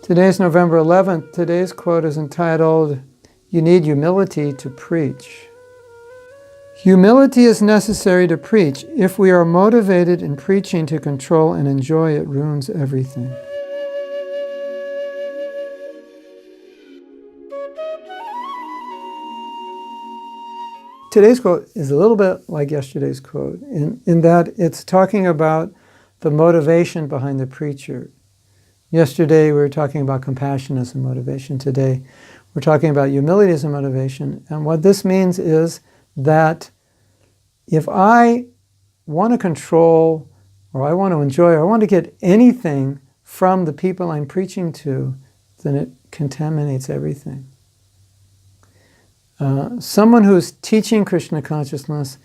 Today is November 11th. Today's quote is entitled, "You need humility to preach." Humility is necessary to preach. If we are motivated in preaching to control and enjoy, it ruins everything. Today's quote is a little bit like yesterday's quote in that it's talking about the motivation behind the preacher. Yesterday we were talking about compassion as a motivation. Today we're talking about humility as a motivation. And what this means is that if I want to control, or I want to enjoy, or I want to get anything from the people I'm preaching to, then it contaminates everything. Someone who's teaching Krishna consciousness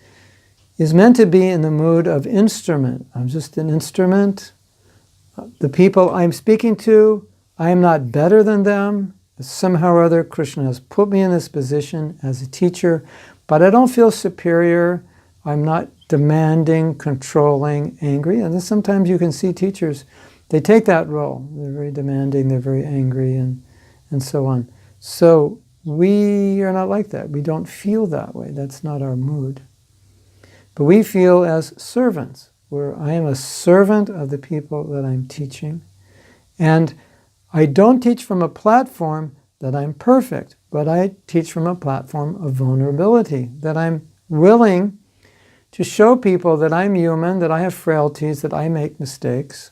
is meant to be in the mood of instrument. I'm just an instrument. The people I'm speaking to, I am not better than them. Somehow or other, Krishna has put me in this position as a teacher, but I don't feel superior. I'm not demanding, controlling, angry. And then sometimes you can see teachers, they take that role. They're very demanding, they're very angry, and so on. So we are not like that. We don't feel that way. That's not our mood. But we feel as servants, where I am a servant of the people that I'm teaching. And I don't teach from a platform that I'm perfect, but I teach from a platform of vulnerability, that I'm willing to show people that I'm human, that I have frailties, that I make mistakes,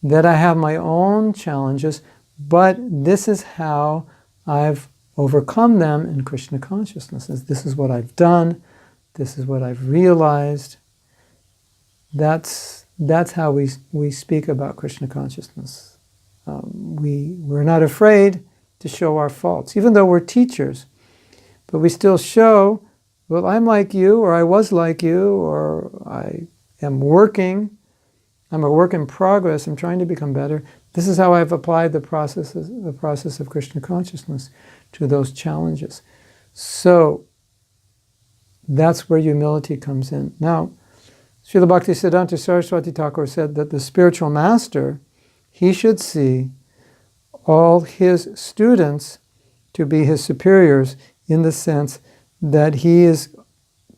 that I have my own challenges, but this is how I've overcome them in Krishna consciousness. This is what I've done, this is what I've realized. That's how we speak about Krishna consciousness. We're not afraid to show our faults, even though we're teachers. But we still show, well, I'm like you, or I was like you, or I am working. I'm a work in progress. I'm trying to become better. This is how I've applied the process of Krishna consciousness to those challenges. So that's where humility comes in. Now, Srila Bhaktisiddhanta Saraswati Thakur said that the spiritual master, he should see all his students to be his superiors in the sense that he is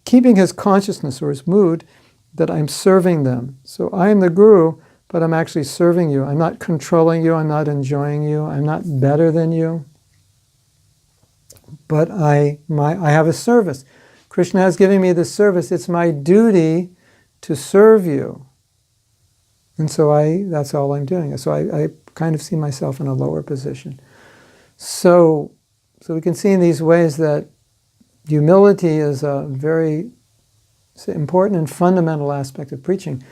keeping his consciousness or his mood that I'm serving them. So I am the guru, but I'm actually serving you. I'm not controlling you. I'm not enjoying you. I'm not better than you. But I have a service. Krishna has given me this service. It's my duty to serve you. And so that's all I'm doing. So I kind of see myself in a lower position. So we can see in these ways that humility is a very important and fundamental aspect of preaching.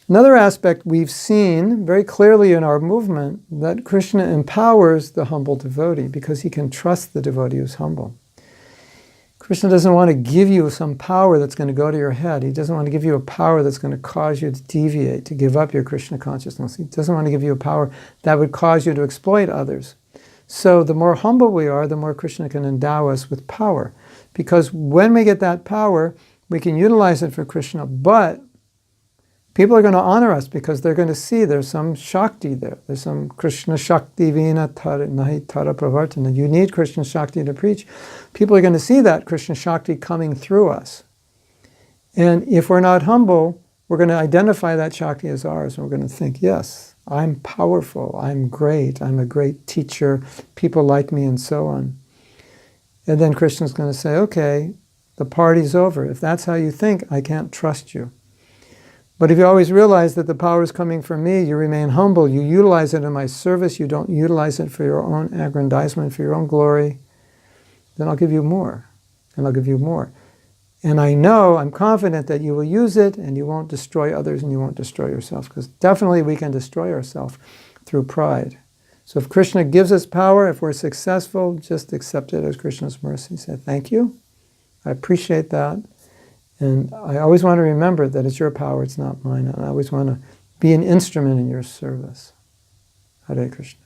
Another aspect we've seen very clearly in our movement, that Krishna empowers the humble devotee because he can trust the devotee who's humble. Krishna doesn't want to give you some power that's going to go to your head. He doesn't want to give you a power that's going to cause you to deviate, to give up your Krishna consciousness. He doesn't want to give you a power that would cause you to exploit others. So the more humble we are, the more Krishna can endow us with power. Because when we get that power, we can utilize it for Krishna, but people are going to honor us because they're going to see there's some Shakti there. There's some Krishna Shakti Vina Nahi Tara Pravartana. You need Krishna Shakti to preach. People are going to see that Krishna Shakti coming through us. And if we're not humble, we're going to identify that Shakti as ours. And we're going to think, yes, I'm powerful, I'm great, I'm a great teacher, people like me, and so on. And then Krishna's going to say, okay, the party's over. If that's how you think, I can't trust you. But if you always realize that the power is coming from me, you remain humble, you utilize it in my service, you don't utilize it for your own aggrandizement, for your own glory, then I'll give you more, and I'll give you more. And I know, I'm confident that you will use it, and you won't destroy others, and you won't destroy yourself, because definitely we can destroy ourselves through pride. So if Krishna gives us power, if we're successful, just accept it as Krishna's mercy. Say, thank you, I appreciate that. And I always want to remember that it's your power, it's not mine. And I always want to be an instrument in your service. Hare Krishna.